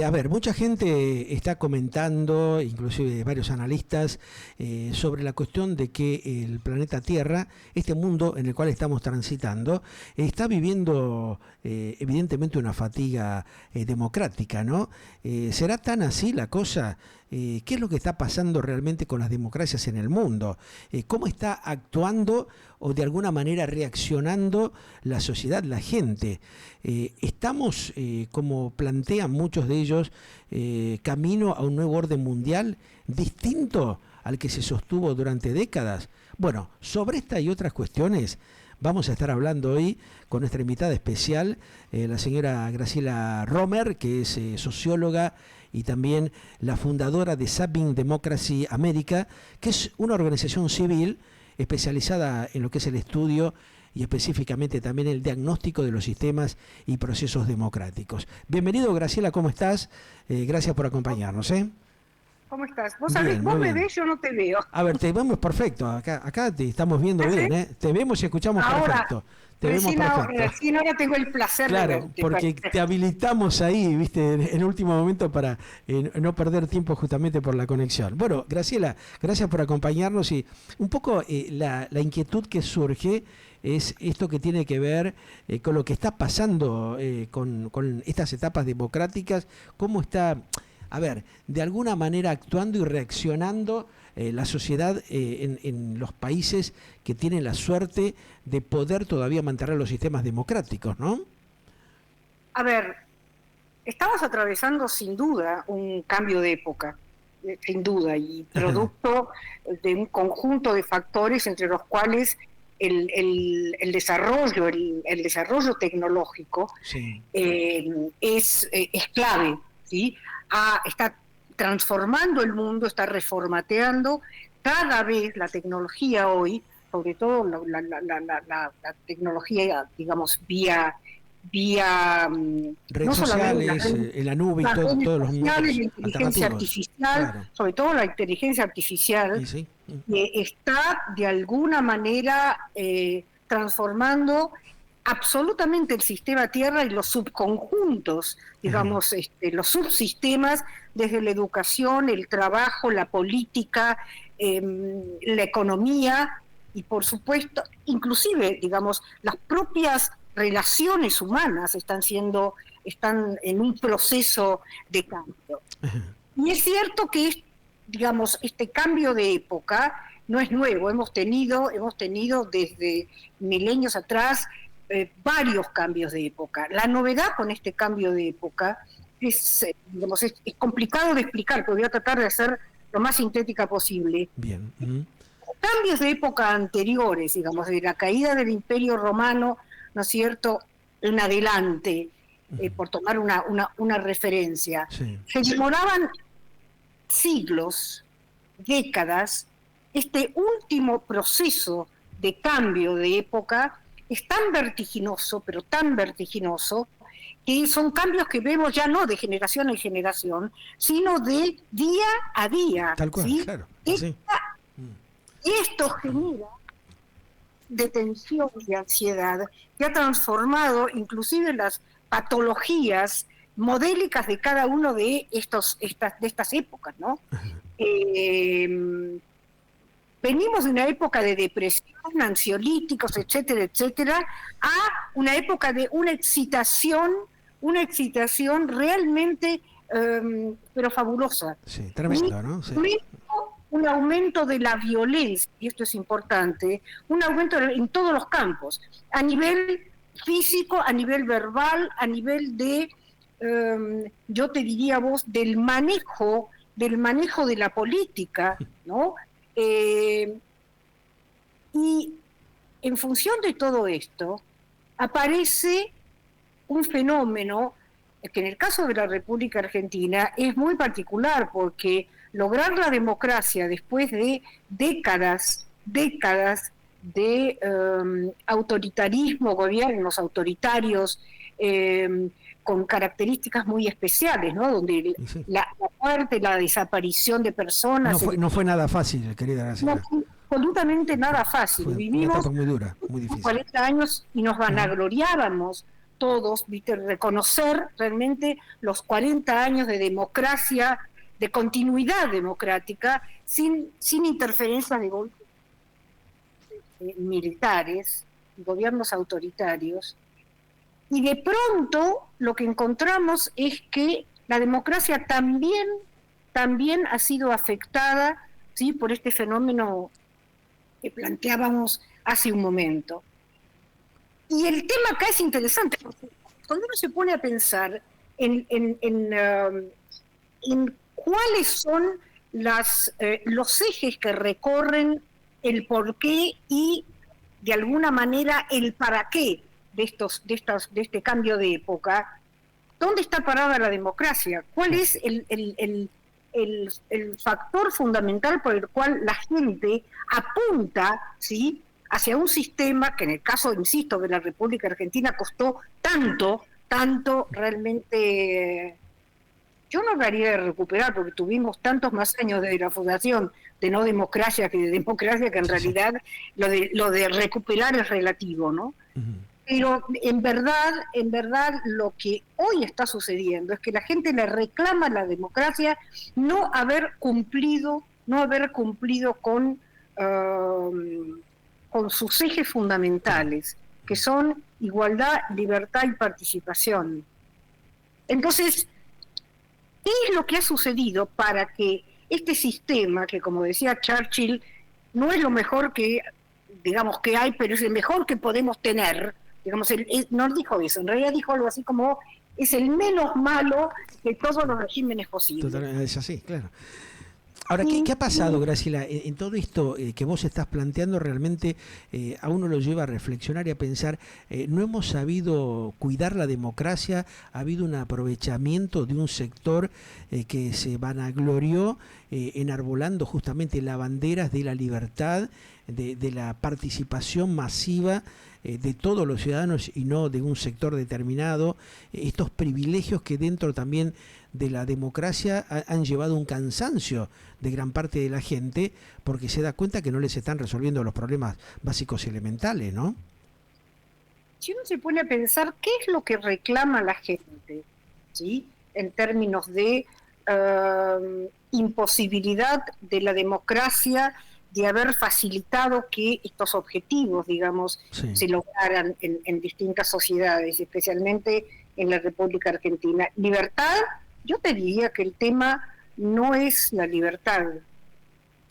A ver, mucha gente está comentando, inclusive varios analistas, sobre la cuestión de que el planeta Tierra, este mundo en el cual estamos transitando, está viviendo evidentemente una fatiga democrática, ¿no? ¿Será tan así la cosa? ¿Qué es lo que está pasando realmente con las democracias en el mundo? ¿Cómo está actuando o de alguna manera reaccionando la sociedad, la gente? ¿Estamos, como plantean muchos de ellos, camino a un nuevo orden mundial distinto al que se sostuvo durante décadas? Bueno, sobre esta y otras cuestiones vamos a estar hablando hoy con nuestra invitada especial, la señora Graciela Romer, que es socióloga y también la fundadora de Sapien Democracy America, que es una organización civil especializada en lo que es el estudio y específicamente también el diagnóstico de los sistemas y procesos democráticos. Bienvenido, Graciela, ¿cómo estás? Gracias por acompañarnos. ¿Cómo estás? Vos sabés, vos me ves, yo no te veo. A ver, te vemos perfecto, acá te estamos viendo bien, ¿eh? Te vemos y escuchamos perfecto. Te vemos perfecto. Recién ahora tengo el placer de verte. Claro, porque te habilitamos ahí, viste, en último momento para no perder tiempo justamente por la conexión. Bueno, Graciela, gracias por acompañarnos y un poco la inquietud que surge es esto que tiene que ver con lo que está pasando con estas etapas democráticas, cómo está, a ver, de alguna manera actuando y reaccionando la sociedad en los países que tienen la suerte de poder todavía mantener los sistemas democráticos, ¿no? A ver, estamos atravesando sin duda un cambio de época, sin duda, y producto de un conjunto de factores entre los cuales el desarrollo tecnológico sí. es clave, ¿sí? Está transformando el mundo, está reformateando cada vez la tecnología hoy, sobre todo la tecnología, digamos, vía redes sociales, en la nube y todos los medios, la inteligencia artificial, claro. Sobre todo la inteligencia artificial, sí. Está de alguna manera transformando absolutamente el sistema Tierra y los subconjuntos, digamos, los subsistemas, desde la educación, el trabajo, la política, la economía y, por supuesto, inclusive, digamos, las propias relaciones humanas están en un proceso de cambio. Y es cierto que, digamos, este cambio de época no es nuevo. Hemos tenido desde milenios atrás varios cambios de época. La novedad con este cambio de época es complicado de explicar, pero voy a tratar de hacer lo más sintética posible. Bien. Cambios de época anteriores, digamos, de la caída del Imperio Romano, ¿no es cierto?, en adelante, por tomar una referencia. Sí. Se demoraban siglos, décadas. Este último proceso de cambio de época es tan vertiginoso, pero tan vertiginoso, que son cambios que vemos ya no de generación en generación, sino de día a día. Tal cual, ¿sí? Claro. Sí. Y esto genera de tensión y ansiedad que ha transformado inclusive las patologías modélicas de cada uno de estas épocas, ¿no? Venimos de una época de depresión, ansiolíticos, etcétera, etcétera, a una época de una excitación realmente, pero fabulosa. Sí, tremendo, ¿no? Sí. Un aumento de la violencia, y esto es importante, un aumento en todos los campos, a nivel físico, a nivel verbal, a nivel de, yo te diría vos, del manejo de la política, ¿no? Y en función de todo esto, aparece un fenómeno que en el caso de la República Argentina es muy particular, porque lograr la democracia después de décadas de autoritarismo, gobiernos autoritarios, con características muy especiales, ¿no? Donde sí. la muerte, la desaparición de personas... No fue nada fácil, querida Graciela. No fue absolutamente nada fácil. Fue vivimos una etapa muy dura, muy difícil. 40 años y nos vanagloriábamos todos, ¿viste?, reconocer realmente los 40 años de democracia, de continuidad democrática, sin interferencias de militares, gobiernos autoritarios. Y de pronto lo que encontramos es que la democracia también ha sido afectada, ¿sí?, por este fenómeno que planteábamos hace un momento. Y el tema acá es interesante, porque cuando uno se pone a pensar en cuáles son los ejes que recorren el porqué y, de alguna manera, el para qué de este cambio de época, ¿dónde está parada la democracia? ¿Cuál es el factor fundamental por el cual la gente apunta, ¿sí?, hacia un sistema que, en el caso, insisto, de la República Argentina costó tanto realmente? Yo no hablaría de recuperar, porque tuvimos tantos más años desde la fundación de no democracia que de democracia, que en realidad lo de recuperar es relativo, ¿no? Uh-huh. Pero en verdad lo que hoy está sucediendo es que la gente le reclama a la democracia no haber cumplido con sus ejes fundamentales, que son igualdad, libertad y participación. Entonces, ¿qué es lo que ha sucedido para que este sistema, que, como decía Churchill, no es lo mejor que, digamos, que hay, pero es el mejor que podemos tener? Digamos, no dijo eso, en realidad dijo algo así como, es el menos malo de todos los regímenes posibles. Totalmente, es así, claro. Ahora, ¿qué ha pasado, Graciela? En todo esto que vos estás planteando, realmente a uno lo lleva a reflexionar y a pensar, no hemos sabido cuidar la democracia, ha habido un aprovechamiento de un sector que se vanaglorió enarbolando justamente las banderas de la libertad, de la participación masiva de todos los ciudadanos y no de un sector determinado, estos privilegios que dentro también de la democracia han llevado un cansancio de gran parte de la gente, porque se da cuenta que no les están resolviendo los problemas básicos y elementales, ¿no? Si uno se pone a pensar qué es lo que reclama la gente, ¿sí?, en términos de imposibilidad de la democracia de haber facilitado que estos objetivos, digamos, sí, se lograran en distintas sociedades, especialmente en la República Argentina. Libertad, yo te diría que el tema no es la libertad.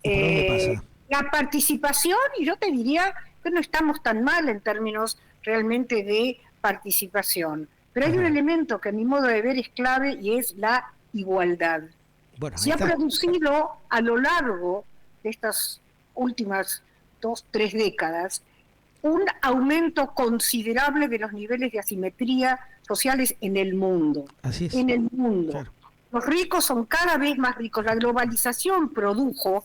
La participación, y yo te diría que no estamos tan mal en términos realmente de participación. Pero hay un elemento que a mi modo de ver es clave, y es la igualdad. Bueno, se ha producido a lo largo de estas últimas 2-3 décadas un aumento considerable de los niveles de asimetría sociales en el mundo. Así es. En el mundo. Claro. Los ricos son cada vez más ricos. La globalización produjo,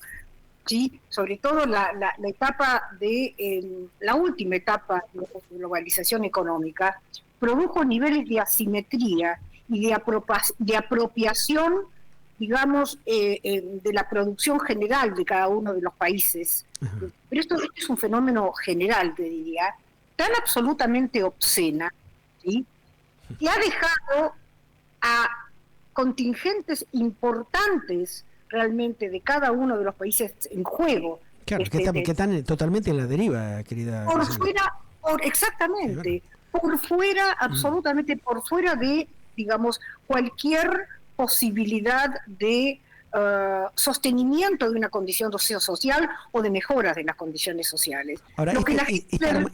¿sí?, sobre todo la etapa de la última etapa de globalización económica, produjo niveles de asimetría y de apropiación, digamos, de la producción general de cada uno de los países. Uh-huh. Pero esto es un fenómeno general, te diría, tan absolutamente obscena, ¿sí?, que ha dejado a contingentes importantes realmente de cada uno de los países en juego. Claro, que están totalmente en la deriva, querida. Por fuera, exactamente, por fuera, absolutamente por fuera de, digamos, cualquier posibilidad de sostenimiento de una condición social o de mejoras de las condiciones sociales. Ahora,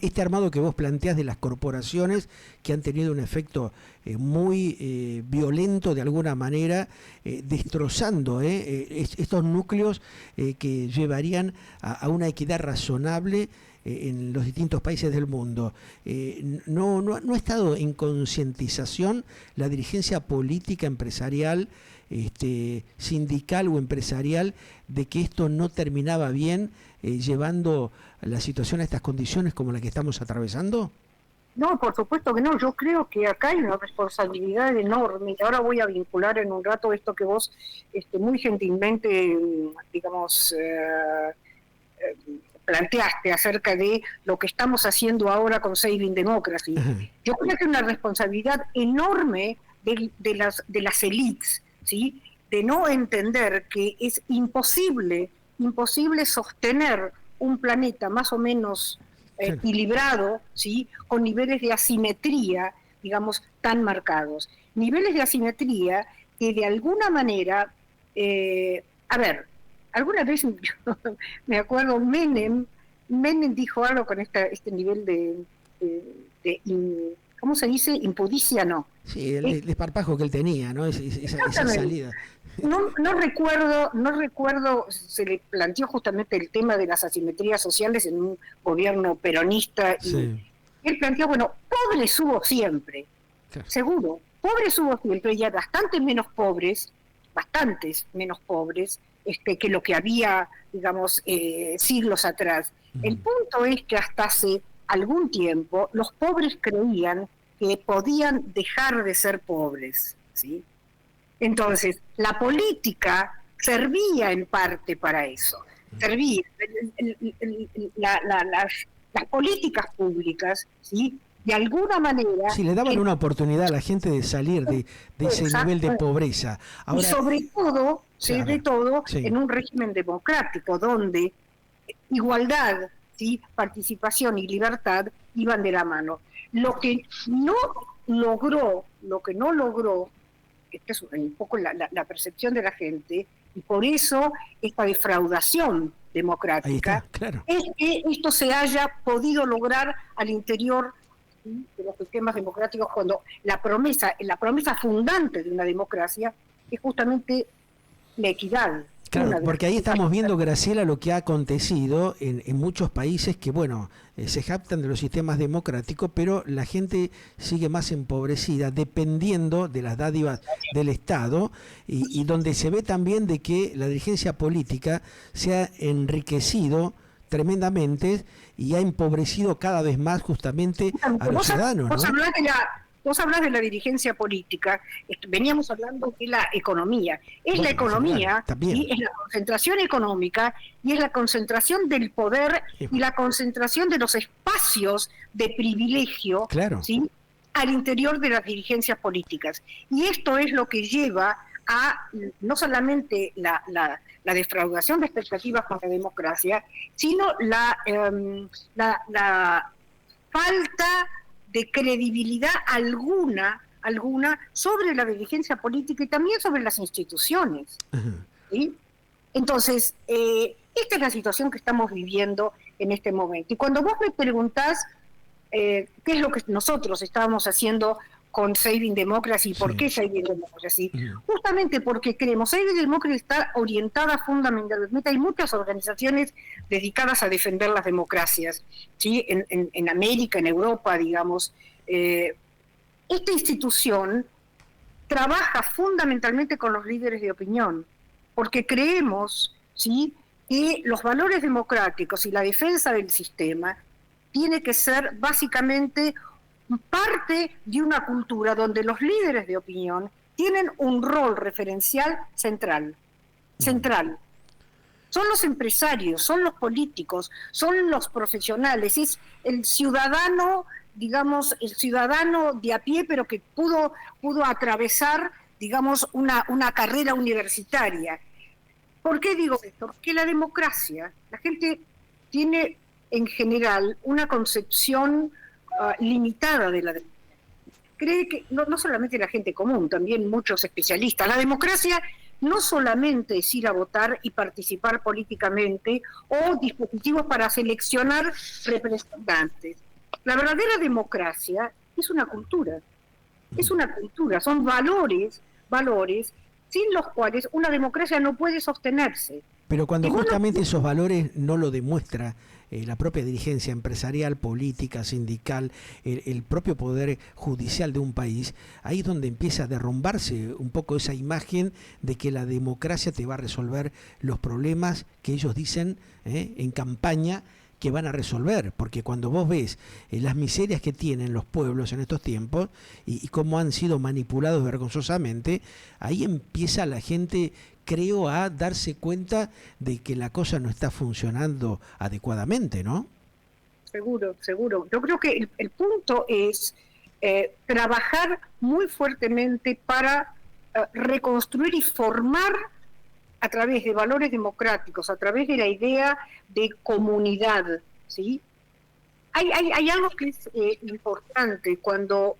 este armado que vos planteás de las corporaciones, que han tenido un efecto muy violento de alguna manera, destrozando estos núcleos que llevarían a una equidad razonable en los distintos países del mundo. No ha estado en concientización la dirigencia política, empresarial, sindical o empresarial, de que esto no terminaba bien, llevando la situación a estas condiciones como la que estamos atravesando? No, por supuesto que no. Yo creo que acá hay una responsabilidad enorme. Ahora voy a vincular en un rato esto que vos muy gentilmente, digamos, planteaste acerca de lo que estamos haciendo ahora con Saving Democracy. Yo creo que hay una responsabilidad enorme de las élites, ¿sí? De no entender que es imposible sostener un planeta más o menos equilibrado, ¿sí? Con niveles de asimetría, digamos, tan marcados. Niveles de asimetría que de alguna manera, alguna vez me acuerdo, Menem dijo algo con este nivel de ¿cómo se dice? Impudicia, ¿no? Sí, el desparpajo que él tenía, ¿no? Esa salida. No recuerdo, se le planteó justamente el tema de las asimetrías sociales en un gobierno peronista, y él planteó, bueno, pobres hubo siempre, claro, seguro, pobres hubo siempre, y bastantes menos pobres que lo que había, digamos, siglos atrás. El punto es que hasta hace algún tiempo los pobres creían que podían dejar de ser pobres, ¿sí? Entonces, la política servía en parte para eso. Servía. Las políticas públicas, ¿sí? De alguna manera... Sí, le daban una oportunidad a la gente de salir de ese nivel de pobreza. Ahora, y sobre todo, claro, en un régimen democrático, donde igualdad, ¿sí? Participación y libertad iban de la mano. Lo que no logró, esta es un poco la percepción de la gente, y por eso esta defraudación democrática, claro, es que esto se haya podido lograr al interior de los sistemas democráticos, cuando la promesa fundante de una democracia es justamente la equidad. Claro, porque ahí estamos viendo, Graciela, lo que ha acontecido en muchos países que, bueno, se jactan de los sistemas democráticos, pero la gente sigue más empobrecida, dependiendo de las dádivas del Estado, y donde se ve también de que la dirigencia política se ha enriquecido tremendamente y ha empobrecido cada vez más justamente a los ciudadanos, ¿no? Vos hablás de la dirigencia política, veníamos hablando de la economía. La economía, ¿sí? Es la concentración económica y es la concentración del poder y la concentración de los espacios de privilegio, claro, ¿sí? Al interior de las dirigencias políticas. Y esto es lo que lleva a no solamente la defraudación de expectativas con la democracia, sino la falta de credibilidad alguna sobre la dirigencia política y también sobre las instituciones. ¿Sí? Entonces, esta es la situación que estamos viviendo en este momento. Y cuando vos me preguntás qué es lo que nosotros estábamos haciendo con Saving Democracy, ¿por qué Saving Democracy? Justamente porque creemos, Saving Democracy está orientada fundamentalmente, hay muchas organizaciones dedicadas a defender las democracias, ¿sí? En América, en Europa, digamos. Esta institución trabaja fundamentalmente con los líderes de opinión, porque creemos, ¿sí?, que los valores democráticos y la defensa del sistema tiene que ser básicamente parte de una cultura donde los líderes de opinión tienen un rol referencial central. Son los empresarios, son los políticos, son los profesionales, es el ciudadano, digamos, el ciudadano de a pie, pero que pudo atravesar, digamos, una carrera universitaria. ¿Por qué digo esto? Porque la democracia, la gente tiene en general una concepción limitada de la democracia. Cree que, no solamente la gente común, también muchos especialistas, la democracia no solamente es ir a votar y participar políticamente o dispositivos para seleccionar representantes. La verdadera democracia es una cultura, son valores sin los cuales una democracia no puede sostenerse. Pero cuando justamente esos valores no lo demuestra la propia dirigencia empresarial, política, sindical, el propio poder judicial de un país, ahí es donde empieza a derrumbarse un poco esa imagen de que la democracia te va a resolver los problemas que ellos dicen en campaña que van a resolver, porque cuando vos ves las miserias que tienen los pueblos en estos tiempos y cómo han sido manipulados vergonzosamente, ahí empieza la gente, creo, a darse cuenta de que la cosa no está funcionando adecuadamente, ¿no? Seguro, seguro. Yo creo que el punto es trabajar muy fuertemente para reconstruir y formar a través de valores democráticos, a través de la idea de comunidad, ¿sí? Hay algo que es importante cuando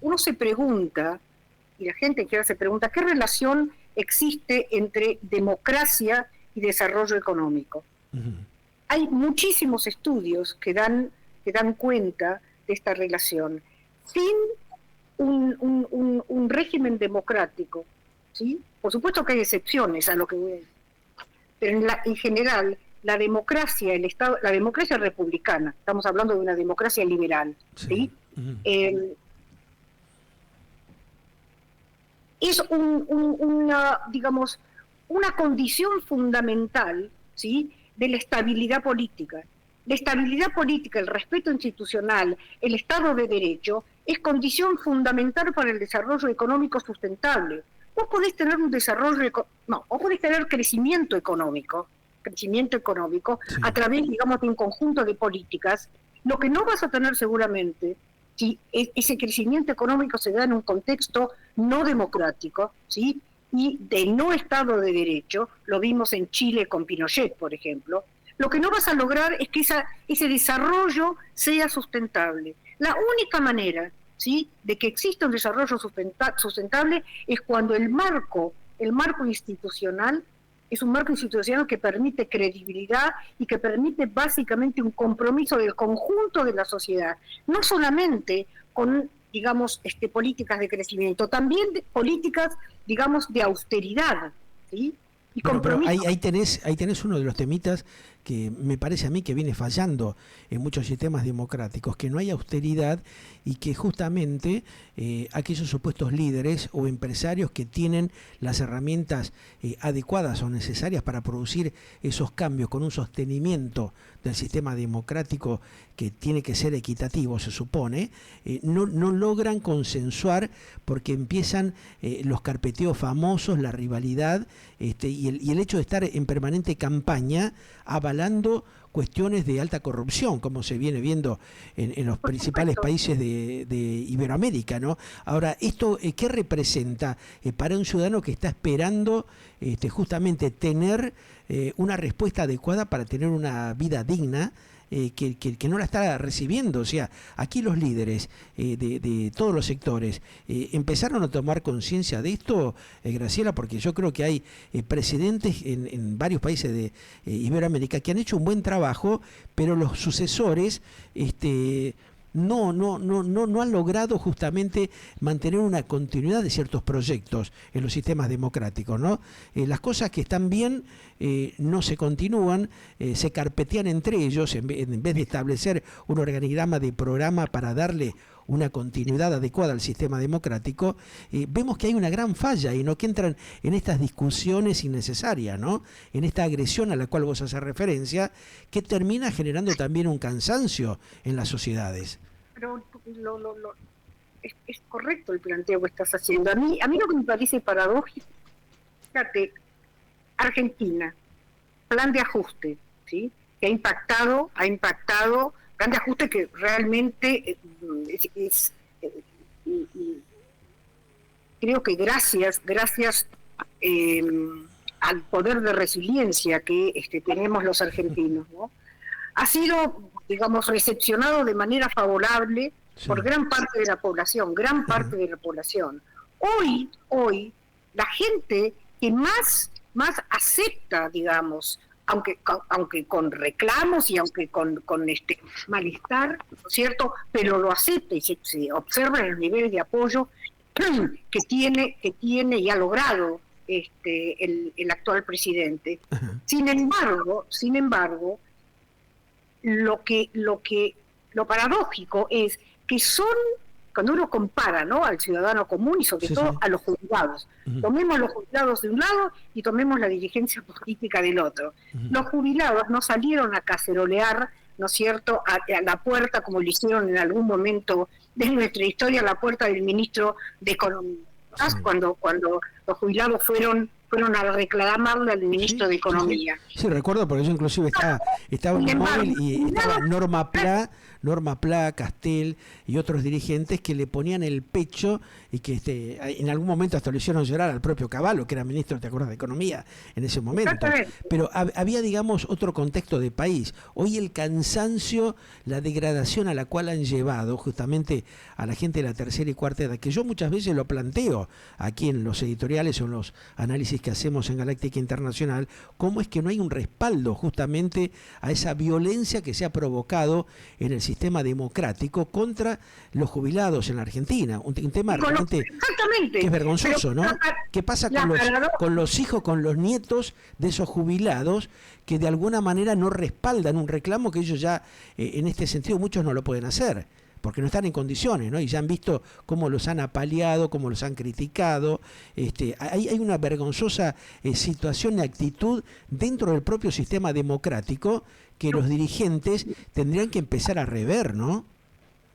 uno se pregunta, y la gente que se pregunta, ¿qué relación existe entre democracia y desarrollo económico? Uh-huh. Hay muchísimos estudios que dan cuenta de esta relación. Sin un régimen democrático, ¿sí? Por supuesto que hay excepciones a lo que voy a decir, pero en general la democracia, el Estado, la democracia republicana, estamos hablando de una democracia liberal, ¿sí? Uh-huh. Es una condición fundamental, ¿sí?, de la estabilidad política. La estabilidad política, el respeto institucional, el Estado de Derecho, es condición fundamental para el desarrollo económico sustentable. Vos podés tener vos podés tener crecimiento económico sí, a través, digamos, de un conjunto de políticas. Lo que no vas a tener seguramente, si ese crecimiento económico se da en un contexto no democrático, ¿sí?, y de no Estado de Derecho, lo vimos en Chile con Pinochet, por ejemplo, lo que no vas a lograr es que ese desarrollo sea sustentable. La única manera, ¿sí?, de que exista un desarrollo sustentable es cuando el marco institucional es un marco institucional que permite credibilidad y que permite básicamente un compromiso del conjunto de la sociedad, no solamente con, digamos, políticas de crecimiento, también políticas, digamos, de austeridad, ¿sí? Y pero ahí tenés uno de los temitas que me parece a mí que viene fallando en muchos sistemas democráticos, que no hay austeridad y que justamente aquellos supuestos líderes o empresarios que tienen las herramientas adecuadas o necesarias para producir esos cambios con un sostenimiento del sistema democrático que tiene que ser equitativo, se supone, no logran consensuar porque empiezan los carpeteos famosos, la rivalidad y el hecho de estar en permanente campaña avalando cuestiones de alta corrupción, como se viene viendo en los principales países de Iberoamérica, ¿no? Ahora, ¿esto qué representa para un ciudadano que está esperando justamente tener una respuesta adecuada para tener una vida digna, que no la está recibiendo? O sea, aquí los líderes de todos los sectores empezaron a tomar conciencia de esto, Graciela, porque yo creo que hay precedentes en varios países de Iberoamérica que han hecho un buen trabajo, pero los sucesores no han logrado justamente mantener una continuidad de ciertos proyectos en los sistemas democráticos, ¿no? Las cosas que están bien no se continúan, se carpetean entre ellos en vez de establecer un organigrama de programa para darle una continuidad adecuada al sistema democrático. Vemos que hay una gran falla y no que entran en estas discusiones innecesarias, ¿no?, en esta agresión a la cual vos haces referencia, que termina generando también un cansancio en las sociedades. Pero es correcto el planteo que estás haciendo. A mí lo que me parece paradójico, fíjate, Argentina, plan de ajuste, ¿sí?, que ha impactado, plan de ajuste que realmente creo que gracias al poder de resiliencia que tenemos los argentinos, ¿no?, ha sido, digamos, recepcionado de manera favorable por gran parte de la población, Hoy, la gente que más acepta, digamos, aunque con reclamos y aunque con malestar, ¿no es cierto?, pero lo acepta y se observa el nivel de apoyo que tiene y ha logrado el actual presidente. Uh-huh. Sin embargo, lo paradójico es que cuando uno compara, ¿no?, al ciudadano común y sobre todo a los jubilados, uh-huh, tomemos los jubilados de un lado y tomemos la dirigencia política del otro. Uh-huh. Los jubilados no salieron a cacerolear ¿no es cierto?, a la puerta, como lo hicieron en algún momento de nuestra historia, a la puerta del ministro de Economía, sí. cuando los jubilados fueron a reclamarle al ministro de Economía. Sí, recuerdo, porque yo inclusive estaba en un móvil y estaba Norma Pla, Castel y otros dirigentes que le ponían el pecho y que en algún momento hasta lo hicieron llorar al propio Cavallo, que era ministro, ¿te acuerdas?, de Economía en ese momento. Pero había, digamos, otro contexto de país. Hoy el cansancio, la degradación a la cual han llevado justamente a la gente de la tercera y cuarta edad, que yo muchas veces lo planteo aquí en los editoriales o en los análisis que hacemos en Galáctica Internacional, cómo es que no hay un respaldo justamente a esa violencia que se ha provocado en el sistema democrático contra los jubilados en la Argentina. Un tema realmente que es vergonzoso, ¿no? ¿Qué pasa con los hijos, con los nietos de esos jubilados que de alguna manera no respaldan un reclamo que ellos ya, en este sentido, muchos no lo pueden hacer? Porque no están en condiciones, ¿no? Y ya han visto cómo los han apaleado, cómo los han criticado. Hay una vergonzosa situación y actitud dentro del propio sistema democrático que los dirigentes tendrían que empezar a rever, ¿no?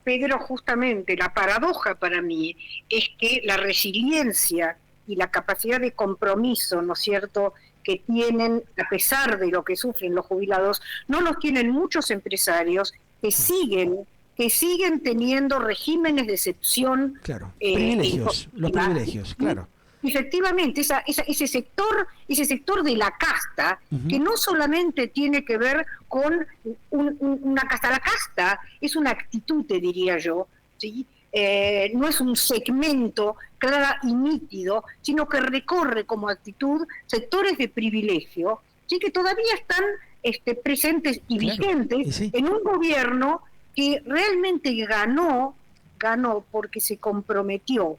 Pedro, justamente la paradoja para mí es que la resiliencia y la capacidad de compromiso, ¿no es cierto?, que tienen, a pesar de lo que sufren los jubilados, no los tienen muchos empresarios que siguen teniendo regímenes de excepción. Claro, los privilegios, claro. Efectivamente, ese sector de la casta, que no solamente tiene que ver con una casta, la casta es una actitud, te diría yo, ¿sí? No es un segmento claro y nítido, sino que recorre como actitud sectores de privilegio, ¿sí?, que todavía están presentes y vigentes en un gobierno que realmente ganó porque se comprometió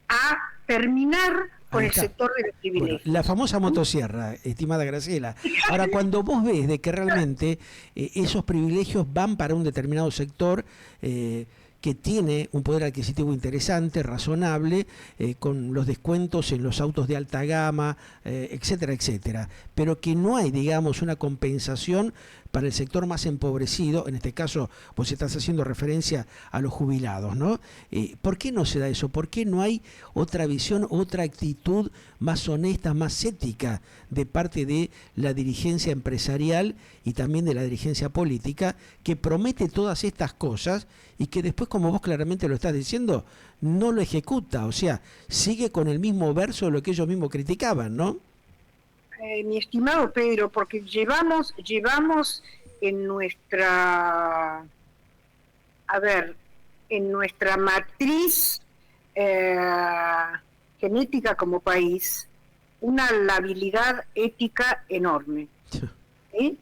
a terminar con el sector del privilegio. Bueno, la famosa motosierra, estimada Graciela. Ahora, cuando vos ves de que realmente esos privilegios van para un determinado sector que tiene un poder adquisitivo interesante, razonable, con los descuentos en los autos de alta gama, etcétera, etcétera, pero que no hay, digamos, una compensación para el sector más empobrecido, en este caso vos estás haciendo referencia a los jubilados, ¿no? ¿Por qué no se da eso? ¿Por qué no hay otra visión, otra actitud más honesta, más ética de parte de la dirigencia empresarial y también de la dirigencia política que promete todas estas cosas y que después, como vos claramente lo estás diciendo, no lo ejecuta? O sea, sigue con el mismo verso de lo que ellos mismos criticaban, ¿no? Mi estimado Pedro, porque llevamos en nuestra matriz genética como país una labilidad ética enorme, ¿sí?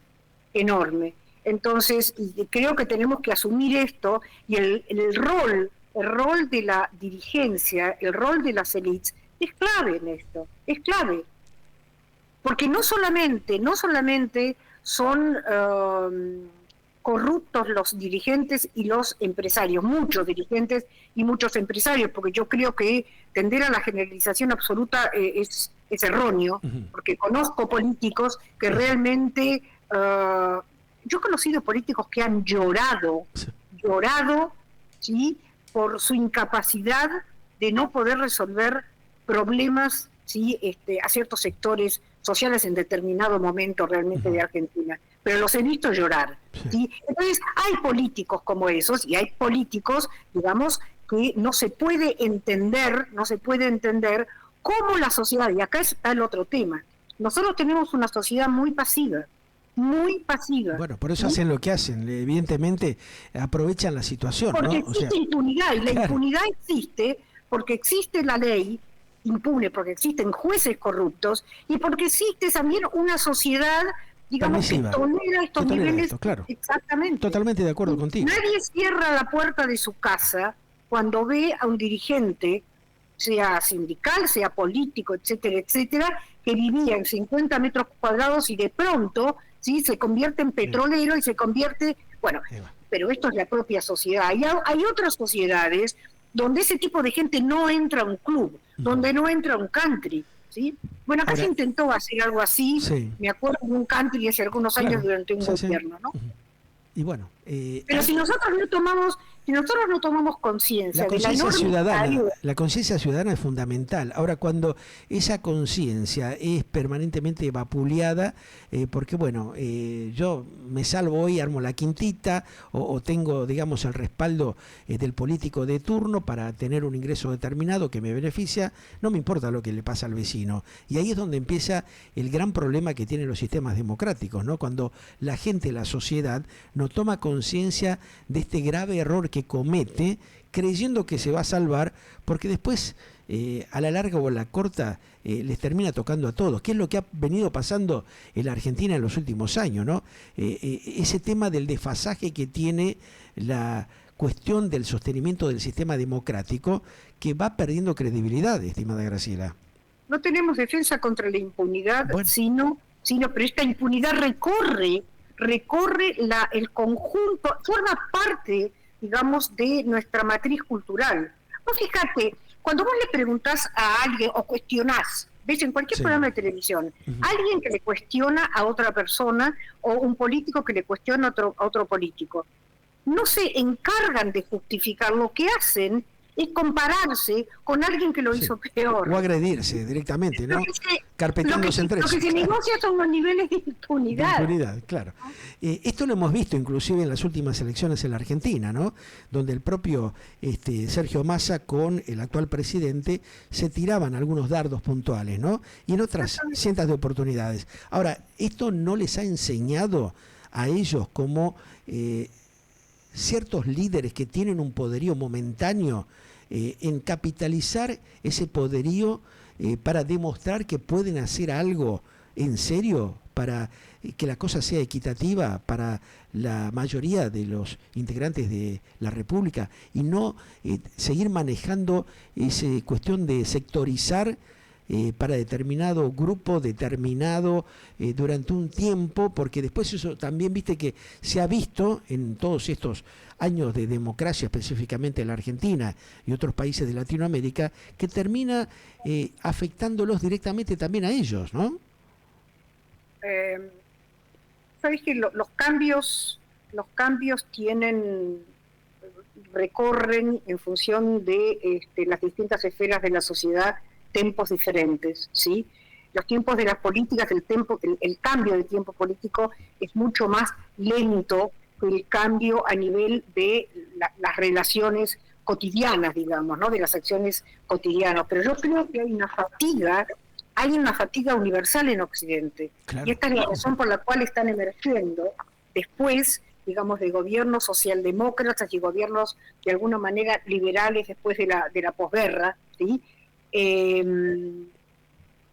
Enorme. Entonces, creo que tenemos que asumir esto, y el rol de la dirigencia, el rol de las élites es clave en esto, es clave. Porque no solamente son corruptos los dirigentes y los empresarios, muchos dirigentes y muchos empresarios, porque yo creo que tender a la generalización absoluta es erróneo, porque conozco políticos que realmente, yo he conocido políticos que han llorado, ¿sí?, por su incapacidad de no poder resolver problemas, ¿sí?, a ciertos sectores sociales en determinado momento realmente de Argentina, pero los he visto llorar, ¿sí? Entonces hay políticos como esos, y hay políticos, digamos, que no se puede entender cómo la sociedad, y acá está el otro tema, nosotros tenemos una sociedad muy pasiva. Bueno, por eso hacen lo que hacen, evidentemente aprovechan la situación, porque ¿no? existe impunidad, y la impunidad existe porque existe la ley impune, porque existen jueces corruptos y porque existe también una sociedad, digamos, permisiva, que tolera estos niveles. Esto, claro. Exactamente. Totalmente de acuerdo contigo. Nadie cierra la puerta de su casa cuando ve a un dirigente, sea sindical, sea político, etcétera, etcétera, que vivía en 50 metros cuadrados y de pronto, ¿sí?, se convierte en petrolero y se convierte... Bueno, pero esto es la propia sociedad. Hay otras sociedades donde ese tipo de gente no entra a un club, donde no entra a un country, ¿sí? Bueno, acá se intentó hacer algo así, me acuerdo de un country hace algunos años durante un gobierno, ¿no? Y bueno, pero si nosotros no tomamos conciencia de la enorme ciudadana, la conciencia ciudadana es fundamental. Ahora, cuando esa conciencia es permanentemente vapuleada, porque bueno, yo me salvo hoy, armo la quintita, o tengo, digamos, el respaldo del político de turno para tener un ingreso determinado que me beneficia, no me importa lo que le pasa al vecino. Y ahí es donde empieza el gran problema que tienen los sistemas democráticos, ¿no? Cuando la gente, la sociedad, no toma conciencia de este grave error que comete, creyendo que se va a salvar, porque después, a la larga o a la corta, les termina tocando a todos, que es lo que ha venido pasando en la Argentina en los últimos años, ¿no? Ese tema del desfasaje que tiene la cuestión del sostenimiento del sistema democrático, que va perdiendo credibilidad, estimada Graciela. No tenemos defensa contra la impunidad, sino pero esta impunidad recorre el conjunto, forma parte, digamos, de nuestra matriz cultural. Vos fíjate, cuando vos le preguntás a alguien o cuestionás, ves en cualquier programa de televisión, alguien que le cuestiona a otra persona o un político que le cuestiona a otro político, no se encargan de justificar, lo que hacen es compararse con alguien que lo hizo peor. O agredirse directamente, ¿no? Carpetándose entre ellos. Lo que se negocia son los niveles de impunidad. Claro. Esto lo hemos visto inclusive en las últimas elecciones en la Argentina, ¿no? Donde el propio Sergio Massa con el actual presidente se tiraban algunos dardos puntuales, ¿no? Y en otras cientos de oportunidades. Ahora, esto no les ha enseñado a ellos como ciertos líderes que tienen un poderío momentáneo en capitalizar ese poderío para demostrar que pueden hacer algo en serio para que la cosa sea equitativa para la mayoría de los integrantes de la República y no seguir manejando esa cuestión de sectorizar para determinado grupo, determinado durante un tiempo, porque después eso también, viste, que se ha visto en todos estos años de democracia, específicamente en la Argentina y otros países de Latinoamérica, que termina afectándolos directamente también a ellos, ¿no? Sabes que los cambios recorren en función de las distintas esferas de la sociedad, tiempos diferentes, ¿sí? Los tiempos de las políticas, el cambio de tiempo político es mucho más lento que el cambio a nivel de las relaciones cotidianas, digamos, ¿no? De las acciones cotidianas. Pero yo creo que hay una fatiga universal en Occidente. Claro. Y esta es la razón por la cual están emergiendo después, digamos, de gobiernos socialdemócratas y gobiernos de alguna manera liberales después de la posguerra, ¿sí?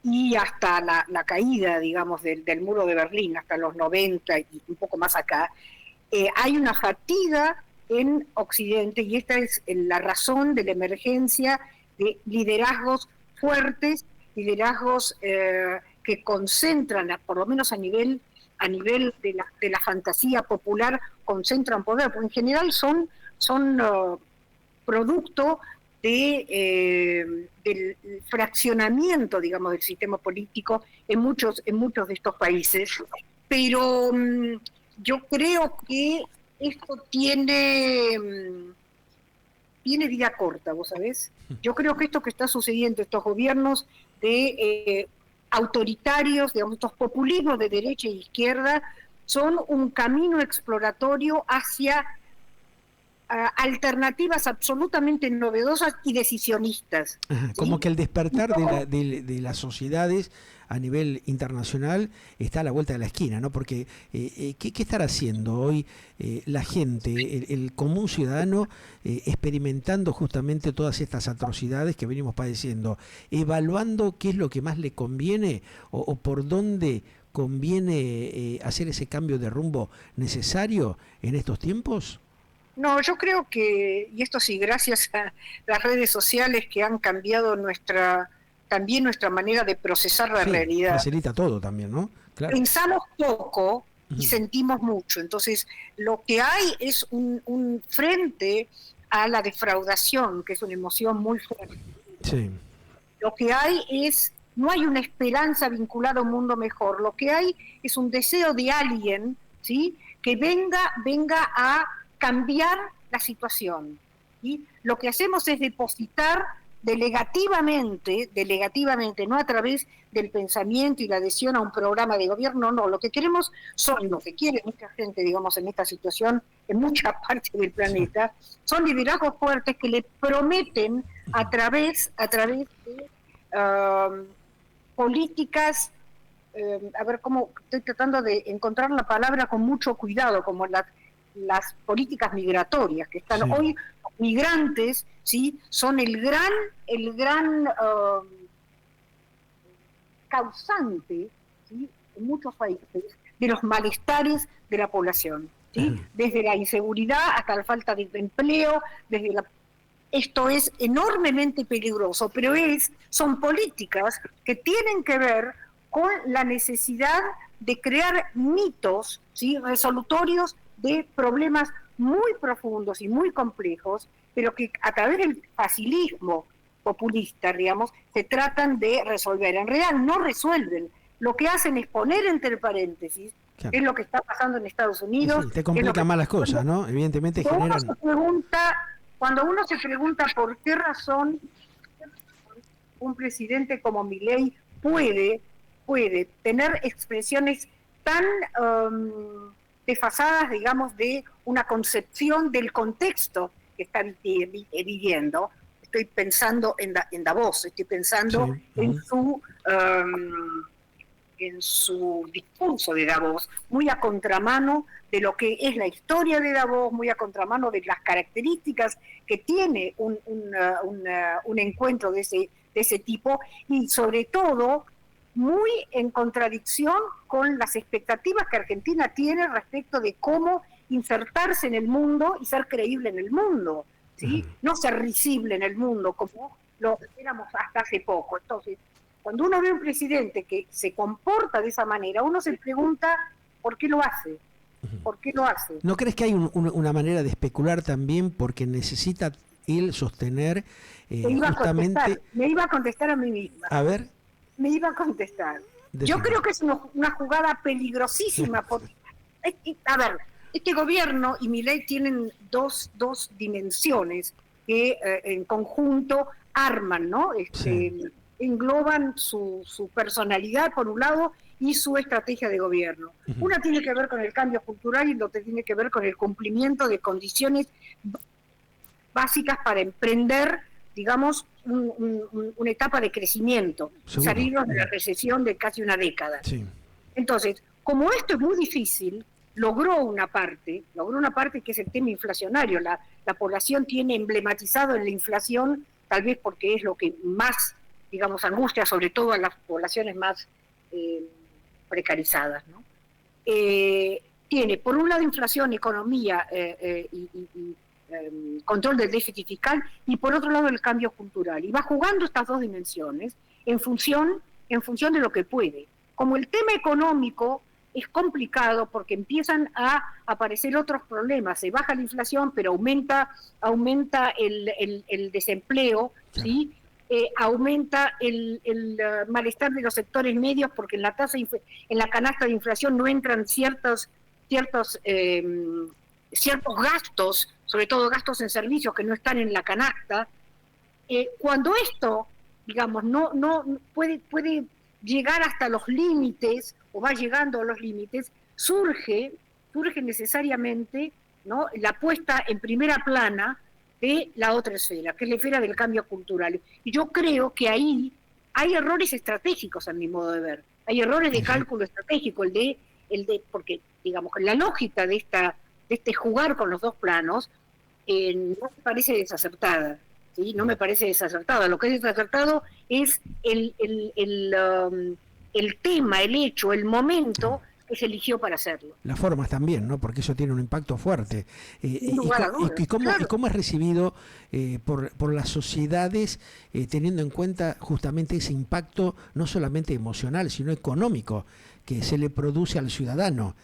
Y hasta la caída, digamos, del muro de Berlín, hasta los 90 y un poco más acá, hay una fatiga en Occidente, y esta es la razón de la emergencia de liderazgos fuertes, liderazgos que concentran, por lo menos a nivel de la fantasía popular, concentran poder, porque en general son producto del fraccionamiento, digamos, del sistema político en muchos de estos países. Pero yo creo que esto tiene vida corta, ¿vos sabés? Yo creo que esto que está sucediendo, estos gobiernos de autoritarios, digamos, estos populismos de derecha e izquierda, son un camino exploratorio hacia alternativas absolutamente novedosas y decisionistas. Ajá, ¿sí? Como que el despertar de las sociedades a nivel internacional está a la vuelta de la esquina, ¿no? Porque ¿qué estará haciendo hoy la gente, el común ciudadano, experimentando justamente todas estas atrocidades que venimos padeciendo, evaluando qué es lo que más le conviene o por dónde conviene hacer ese cambio de rumbo necesario en estos tiempos? No, yo creo que, y esto sí, gracias a las redes sociales que han cambiado también nuestra manera de procesar la realidad. Facilita todo también, ¿no? Claro. Pensamos poco y sentimos mucho. Entonces, lo que hay es un frente a la defraudación, que es una emoción muy fuerte. Sí. Lo que hay no hay una esperanza vinculada a un mundo mejor. Lo que hay es un deseo de alguien, ¿sí?, que venga a cambiar la situación. ¿Sí? Lo que hacemos es depositar delegativamente, no a través del pensamiento y la adhesión a un programa de gobierno, no, lo que queremos son, lo que quiere mucha gente, digamos, en esta situación, en mucha parte del planeta, son liderazgos fuertes que le prometen a través de políticas, a ver cómo estoy tratando de encontrar la palabra con mucho cuidado, como las políticas migratorias que están hoy. Migrantes, ¿sí? Son el gran causante, ¿sí? En muchos países de los malestares de la población, ¿sí? Desde la inseguridad hasta la falta de empleo, esto es enormemente peligroso, pero son políticas que tienen que ver con la necesidad de crear mitos, ¿sí? Resolutorios de problemas muy profundos y muy complejos, pero que a través del facilismo populista, digamos, se tratan de resolver. En realidad no resuelven. Lo que hacen es poner entre paréntesis, es lo que está pasando en Estados Unidos. Sí, te complica más las cosas, ¿no? Evidentemente generan... Cuando uno se pregunta por qué razón un presidente como Milei puede tener expresiones tan desfasadas, digamos, de una concepción del contexto que está viviendo. Estoy pensando en Davos, estoy pensando en su discurso de Davos, muy a contramano de lo que es la historia de Davos, muy a contramano de las características que tiene un encuentro de ese tipo, y sobre todo muy en contradicción con las expectativas que Argentina tiene respecto de cómo insertarse en el mundo y ser creíble en el mundo, ¿sí? No ser risible en el mundo como lo éramos hasta hace poco. Entonces, cuando uno ve un presidente que se comporta de esa manera, uno se pregunta ¿por qué lo hace? ¿Por qué lo hace? ¿No crees que hay una manera de especular también porque necesita él sostener justamente... Me iba a contestar a mí misma. A ver. Me iba a contestar. Yo creo que es una jugada peligrosísima. Porque, a ver, este gobierno y Milei tienen dos dimensiones que en conjunto arman, ¿no? Engloban su personalidad por un lado y su estrategia de gobierno. Una tiene que ver con el cambio cultural y la otra tiene que ver con el cumplimiento de condiciones básicas para emprender, digamos, una etapa de crecimiento, salirnos de la recesión de casi una década. Sí. Entonces, como esto es muy difícil, logró una parte que es el tema inflacionario. La población tiene emblematizado en la inflación, tal vez porque es lo que más, digamos, angustia, sobre todo a las poblaciones más precarizadas, ¿no? Tiene, por un lado, inflación, economía y control del déficit fiscal, y por otro lado el cambio cultural, y va jugando estas dos dimensiones en función de lo que puede. Como el tema económico es complicado porque empiezan a aparecer otros problemas, se baja la inflación pero aumenta el desempleo, ¿sí? Aumenta el malestar de los sectores medios porque en la canasta de inflación no entran ciertos gastos, sobre todo gastos en servicios que no están en la canasta. Cuando esto, digamos, no puede llegar hasta los límites, o va llegando a los límites, surge necesariamente, ¿no?, la puesta en primera plana de la otra esfera, que es la esfera del cambio cultural. Y yo creo que ahí hay errores estratégicos, a mi modo de ver. Hay errores de cálculo estratégico, el de porque, digamos, la lógica de este jugar con los dos planos no me parece desacertada, ¿sí? No me parece desacertada. Lo que es desacertado es el tema, el hecho, el momento que se eligió para hacerlo. Las formas también, ¿no? Porque eso tiene un impacto fuerte. ¿Y cómo es recibido por las sociedades teniendo en cuenta justamente ese impacto no solamente emocional, sino económico que se le produce al ciudadano.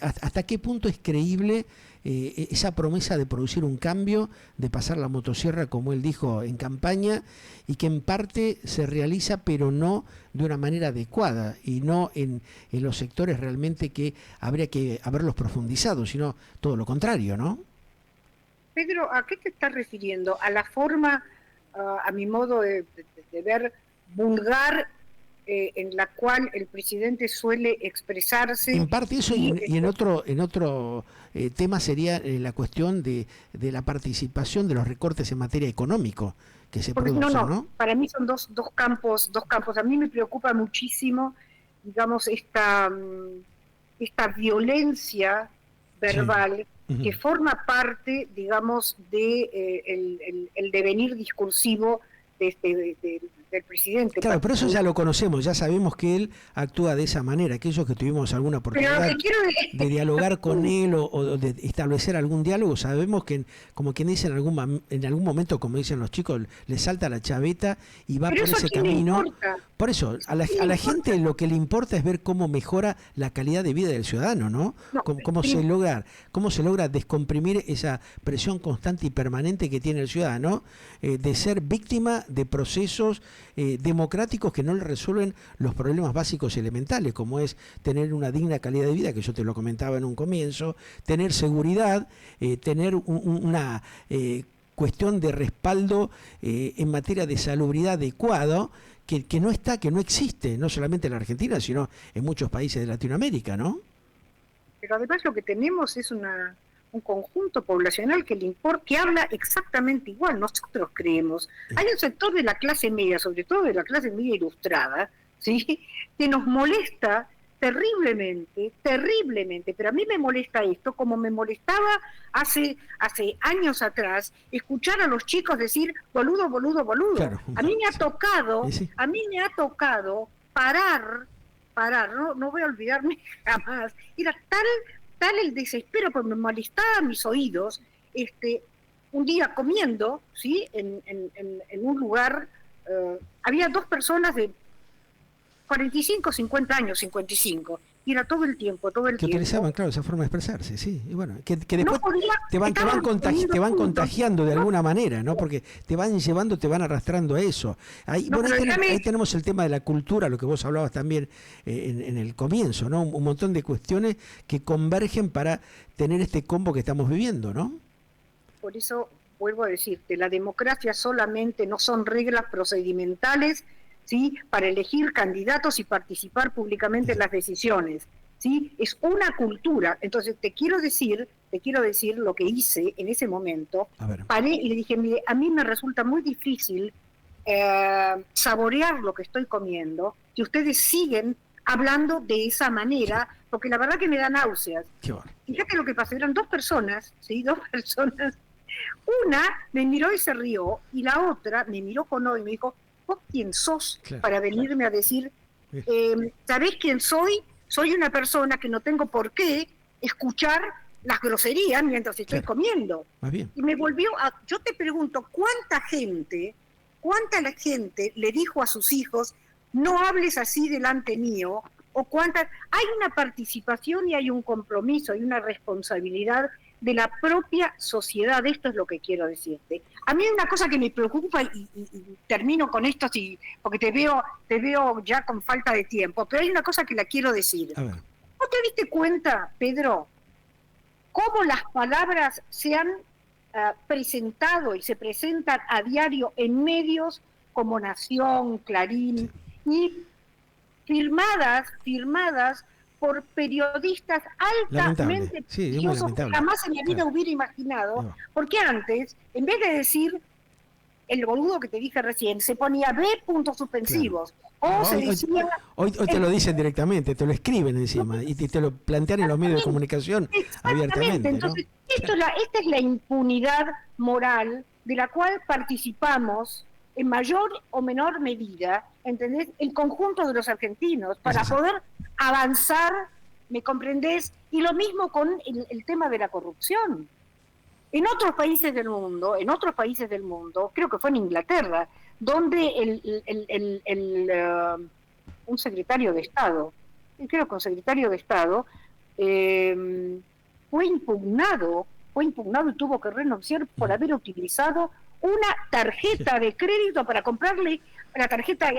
¿Hasta qué punto es creíble esa promesa de producir un cambio, de pasar la motosierra, como él dijo en campaña, y que en parte se realiza, pero no de una manera adecuada, y no en los sectores realmente que habría que haberlos profundizado, sino todo lo contrario, ¿no? Pedro, ¿a qué te estás refiriendo? ¿A la forma, a mi modo de ver, vulgar en la cual el presidente suele expresarse? En parte eso, y en otro tema sería la cuestión de la participación de los recortes en materia económico que se producen, ¿no? Para mí son dos campos. A mí me preocupa muchísimo, digamos, esta violencia verbal, sí, que forma parte, digamos, de el devenir discursivo del presidente. Claro, pero eso ya lo conocemos, ya sabemos que él actúa de esa manera. Aquellos que tuvimos alguna oportunidad de dialogar con él o de establecer algún diálogo, sabemos que, como quien dice, en algún momento, como dicen los chicos, le salta la chaveta y va por ese camino. Por eso, a la gente lo que le importa es ver cómo mejora la calidad de vida del ciudadano, ¿no? Cómo se logra descomprimir esa presión constante y permanente que tiene el ciudadano de ser víctima de procesos democráticos que no le resuelven los problemas básicos y elementales, como es tener una digna calidad de vida, que yo te lo comentaba en un comienzo, tener seguridad, tener una cuestión de respaldo en materia de salubridad adecuado, que no existe, no solamente en la Argentina, sino en muchos países de Latinoamérica, ¿no? Pero además lo que tenemos es un conjunto poblacional que habla exactamente igual. Nosotros creemos, hay un sector de la clase media, sobre todo de la clase media ilustrada, ¿sí?, que nos molesta terriblemente, pero a mí me molesta esto, como me molestaba hace años atrás, escuchar a los chicos decir boludo, boludo, boludo. Claro. A mí me ha tocado parar, no voy a olvidarme jamás. Era tal el desespero, porque me molestaba mis oídos, un día comiendo, ¿sí?, en un lugar, había dos personas de 45, 50 años, 55, y era todo el tiempo. Que utilizaban, claro, esa forma de expresarse, sí, y bueno, que después te van contagiando de alguna manera, ¿no? Porque te van llevando, te van arrastrando a eso. Ahí tenemos el tema de la cultura, lo que vos hablabas también en el comienzo, ¿no? Un montón de cuestiones que convergen para tener este combo que estamos viviendo, ¿no? Por eso vuelvo a decirte, la democracia solamente no son reglas procedimentales, ¿sí?, para elegir candidatos y participar públicamente en las decisiones, ¿sí? Es una cultura. Entonces te quiero decir lo que hice en ese momento. Paré y le dije, mire, a mí me resulta muy difícil saborear lo que estoy comiendo, que ustedes siguen hablando de esa manera, porque la verdad que me da náuseas. Fíjate lo que pasó, eran dos personas, ¿sí?, una me miró y se rió, y la otra me miró con odio y me dijo, ¿vos quién sos para venirme a decir, ¿sabés quién soy? Soy una persona que no tengo por qué escuchar las groserías mientras estoy comiendo. Y me volvió yo te pregunto, ¿cuánta la gente le dijo a sus hijos, no hables así delante mío? O hay una participación y hay un compromiso, hay una responsabilidad de la propia sociedad. Esto es lo que quiero decirte. A mí hay una cosa que me preocupa, y termino con esto, porque te veo ya con falta de tiempo, pero hay una cosa que la quiero decir. ¿No te diste cuenta, Pedro, cómo las palabras se han presentado y se presentan a diario en medios como Nación, Clarín, y firmadas por periodistas altamente prestigiosos que jamás en la vida hubiera imaginado, porque antes, en vez de decir el boludo que te dije recién, se ponía B puntos suspensivos, o se decía... Hoy te lo dicen directamente, te lo escriben encima, y te lo plantean en los medios de comunicación abiertamente, ¿no? Entonces, esta es la impunidad moral de la cual participamos en mayor o menor medida, ¿entendés?, el conjunto de los argentinos, para poder avanzar, ¿me comprendés? Y lo mismo con el tema de la corrupción. En otros países del mundo, creo que fue en Inglaterra, donde un secretario de Estado creo que un secretario de Estado, fue impugnado y tuvo que renunciar por haber utilizado una tarjeta de crédito para comprarle la tarjeta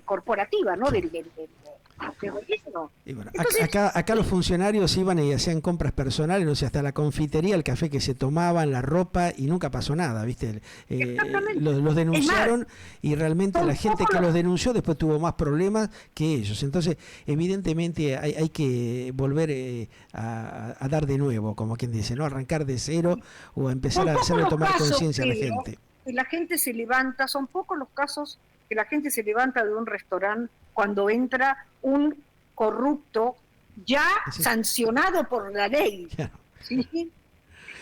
corporativa, ¿no? Del gobierno. Y bueno, entonces, acá los funcionarios iban y hacían compras personales, no sé, hasta la confitería, el café que se tomaban, la ropa, y nunca pasó nada, ¿viste? Los denunciaron y realmente la gente que los denunció después tuvo más problemas que ellos. Entonces, evidentemente hay que volver a dar de nuevo, como quien dice, ¿no? Arrancar de cero o empezar a hacerle tomar conciencia a la gente. Que la gente se levanta, son pocos los casos que la gente se levanta de un restaurante cuando entra un corrupto ya sancionado por la ley. Claro. ¿Sí?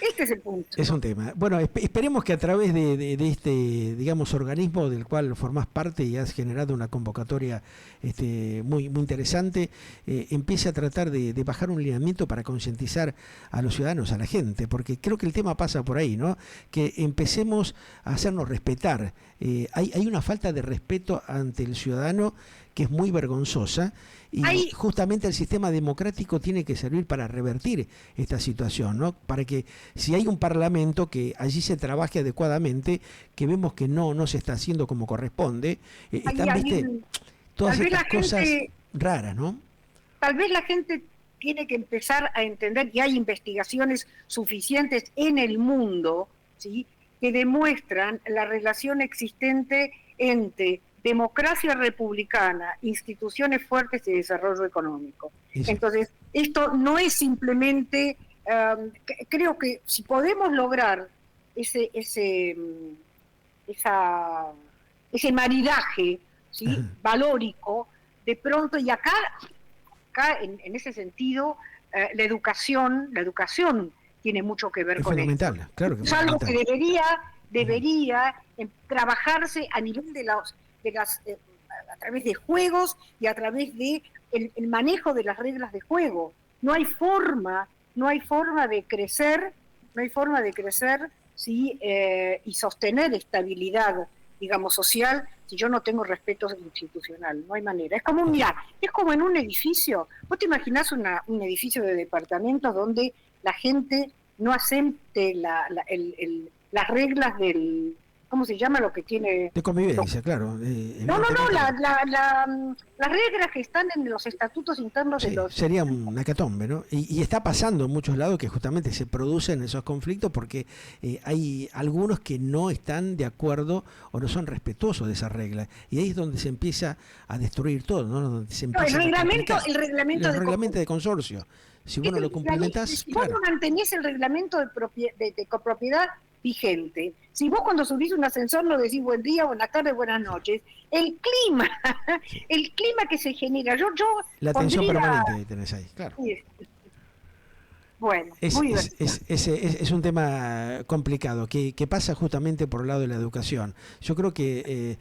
Este es el punto. Es un tema. Bueno, esperemos que a través de este, digamos, organismo del cual formás parte y has generado una convocatoria muy interesante, empiece a tratar de bajar un lineamiento para concientizar a los ciudadanos, a la gente, porque creo que el tema pasa por ahí, ¿no? Que empecemos a hacernos respetar. Hay una falta de respeto ante el ciudadano que es muy vergonzosa, y justamente el sistema democrático tiene que servir para revertir esta situación, ¿no? Para que si hay un parlamento, que allí se trabaje adecuadamente, que vemos que no se está haciendo como corresponde, todas estas cosas raras, ¿no? Tal vez la gente tiene que empezar a entender que hay investigaciones suficientes en el mundo, ¿sí?, que demuestran la relación existente entre democracia republicana, instituciones fuertes y desarrollo económico. Sí. Entonces, esto no es simplemente, creo que si podemos lograr ese maridaje, ¿sí?, valórico, de pronto, y acá en ese sentido, la educación tiene mucho que ver con fundamental, esto. Claro que es algo que debería trabajarse a nivel de las a través de juegos y a través de el manejo de las reglas de juego. No hay forma de crecer, ¿sí?, y sostener estabilidad, digamos, social, si yo no tengo respeto institucional. No hay manera. Es como en un edificio. ¿Vos te imaginás un edificio de departamentos donde la gente no acepte las reglas del... ¿Cómo se llama lo que tiene? De convivencia, claro. Las reglas que están en los estatutos internos de los... Sería una hecatombe, ¿no? Y está pasando en muchos lados que justamente se producen esos conflictos porque hay algunos que no están de acuerdo o no son respetuosos de esas reglas. Y ahí es donde se empieza a destruir todo, ¿no? Donde se empieza el reglamento de consorcio. Si vos no lo cumplimentás... Si vos no mantenés el reglamento de copropiedad vigente, si vos cuando subís un ascensor no decís buen día, buenas tardes, buenas noches, el clima que se genera, la tensión permanente que tenés ahí, claro. Bueno, es un tema complicado que pasa justamente por el lado de la educación. Yo creo que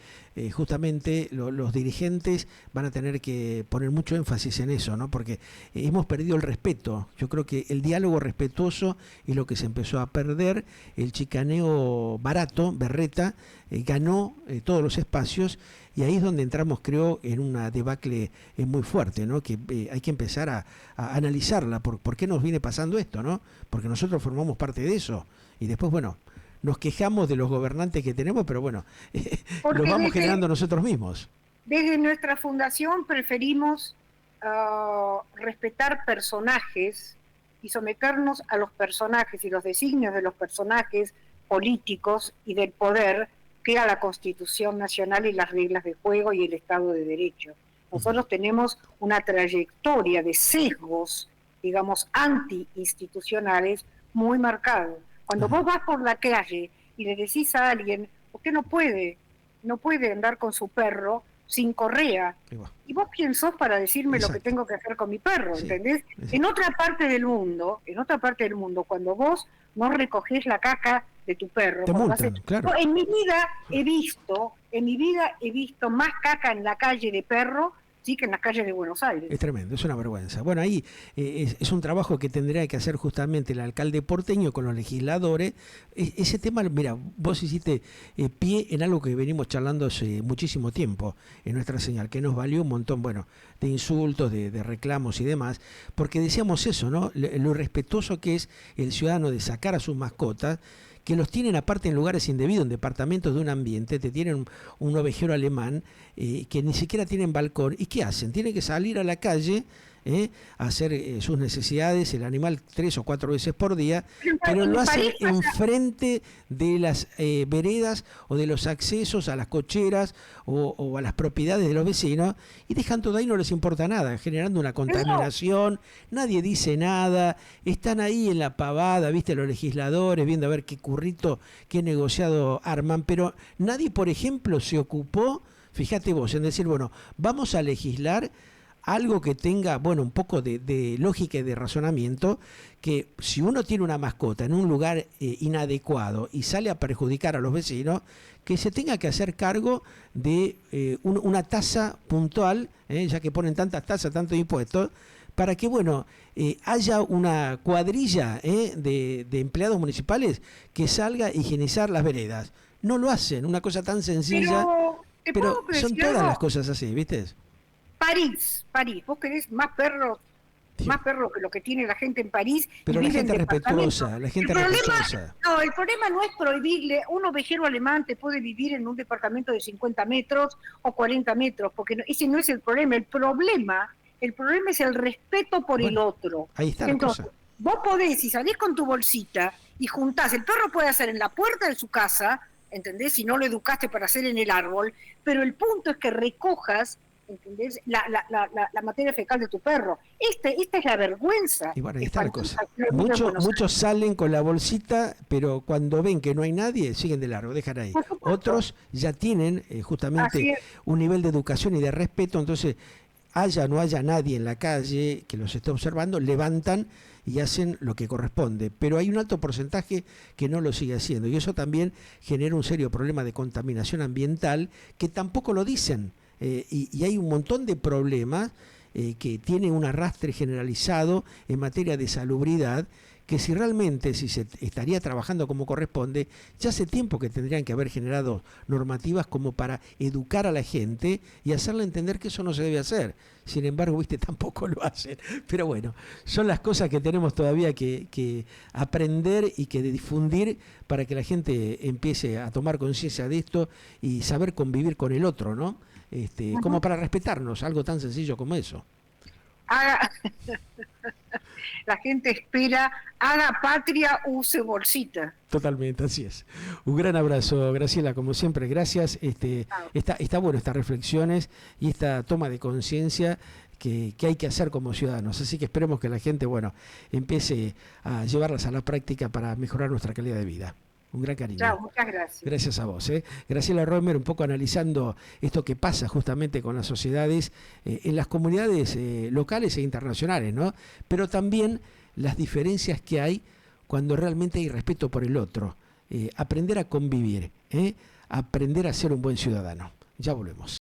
justamente los dirigentes van a tener que poner mucho énfasis en eso, ¿no? Porque hemos perdido el respeto. Yo creo que el diálogo respetuoso es lo que se empezó a perder. El chicaneo barato, berreta, ganó todos los espacios. Y ahí es donde entramos, creo, en una debacle muy fuerte, ¿no? Que hay que empezar a analizarla. ¿Por qué nos viene pasando esto, no? Porque nosotros formamos parte de eso. Y después, bueno, nos quejamos de los gobernantes que tenemos, pero bueno, los vamos generando nosotros mismos. Desde nuestra fundación preferimos respetar personajes y someternos a los personajes y los designios de los personajes políticos y del poder, que era la Constitución Nacional y las reglas de juego y el Estado de Derecho. Nosotros tenemos una trayectoria de sesgos, digamos, anti-institucionales muy marcados. Cuando vos vas por la calle y le decís a alguien, usted no puede andar con su perro sin correa. ¿Y vos quién sos para decirme lo que tengo que hacer con mi perro? ¿Entendés? Sí. En otra parte del mundo, cuando vos no recogés la caca de tu perro, te multan, claro. En mi vida he visto más caca en la calle de perro sí, que en las calles de Buenos Aires. Es tremendo, es una vergüenza. Bueno, ahí es un trabajo que tendría que hacer justamente el alcalde porteño con los legisladores. Ese tema, mira, vos hiciste pie en algo que venimos charlando hace muchísimo tiempo en nuestra señal, que nos valió un montón, bueno, de insultos, de reclamos y demás, porque decíamos eso, ¿no? Lo irrespetuoso que es el ciudadano de sacar a sus mascotas, que los tienen aparte en lugares indebidos, en departamentos de un ambiente, te tienen un ovejero alemán que ni siquiera tienen balcón. ¿Y qué hacen? Tienen que salir a la calle a hacer sus necesidades, el animal 3 o 4 veces por día, pero lo hacen enfrente de las veredas o de los accesos a las cocheras o a las propiedades de los vecinos y dejan todo ahí, no les importa nada, generando una contaminación, nadie dice nada, están ahí en la pavada, viste, los legisladores viendo a ver qué currito, qué negociado arman, pero nadie, por ejemplo, se ocupó, fíjate vos, en decir, bueno, vamos a legislar algo que tenga, bueno, un poco de lógica y de razonamiento, que si uno tiene una mascota en un lugar inadecuado y sale a perjudicar a los vecinos, que se tenga que hacer cargo de una tasa puntual, ya que ponen tantas tasas, tantos impuestos, para que, bueno, haya una cuadrilla de empleados municipales que salga a higienizar las veredas. No lo hacen, una cosa tan sencilla, pero son todas las cosas así, ¿viste? París, vos querés más perros que lo que tiene la gente en París. Pero la gente respetuosa, respetuosa. No, el problema no es prohibirle, un ovejero alemán te puede vivir en un departamento de 50 metros o 40 metros, porque ese no es el problema, el problema es el respeto por el otro. Ahí está. Entonces, la cosa. Vos podés, si salís con tu bolsita y juntás, el perro puede hacer en la puerta de su casa, ¿entendés? Si no lo educaste para hacer en el árbol, pero el punto es que recojas, ¿entendés? La materia fecal de tu perro. Esta es la vergüenza. Y bueno, ahí está la cosa. Muchos salen con la bolsita, pero cuando ven que no hay nadie, siguen de largo, dejan ahí. Otros ya tienen justamente un nivel de educación y de respeto, entonces haya o no haya nadie en la calle que los esté observando, levantan y hacen lo que corresponde. Pero hay un alto porcentaje que no lo sigue haciendo, y eso también genera un serio problema de contaminación ambiental que tampoco lo dicen. Y hay un montón de problemas que tienen un arrastre generalizado en materia de salubridad, que si realmente se estaría trabajando como corresponde, ya hace tiempo que tendrían que haber generado normativas como para educar a la gente y hacerle entender que eso no se debe hacer. Sin embargo, viste, tampoco lo hacen. Pero bueno, son las cosas que tenemos todavía que aprender y que difundir para que la gente empiece a tomar conciencia de esto y saber convivir con el otro, ¿no? Como para respetarnos, algo tan sencillo como eso. La gente espera, haga patria, use bolsita. Totalmente, así es. Un gran abrazo, Graciela, como siempre, gracias. Está bueno estas reflexiones y esta toma de conciencia que hay que hacer como ciudadanos. Así que esperemos que la gente, bueno, empiece a llevarlas a la práctica para mejorar nuestra calidad de vida. Un gran cariño. Chao, muchas gracias. Gracias a vos. Graciela Romer, un poco analizando esto que pasa justamente con las sociedades en las comunidades locales e internacionales, ¿no? Pero también las diferencias que hay cuando realmente hay respeto por el otro. Aprender a convivir, aprender a ser un buen ciudadano. Ya volvemos.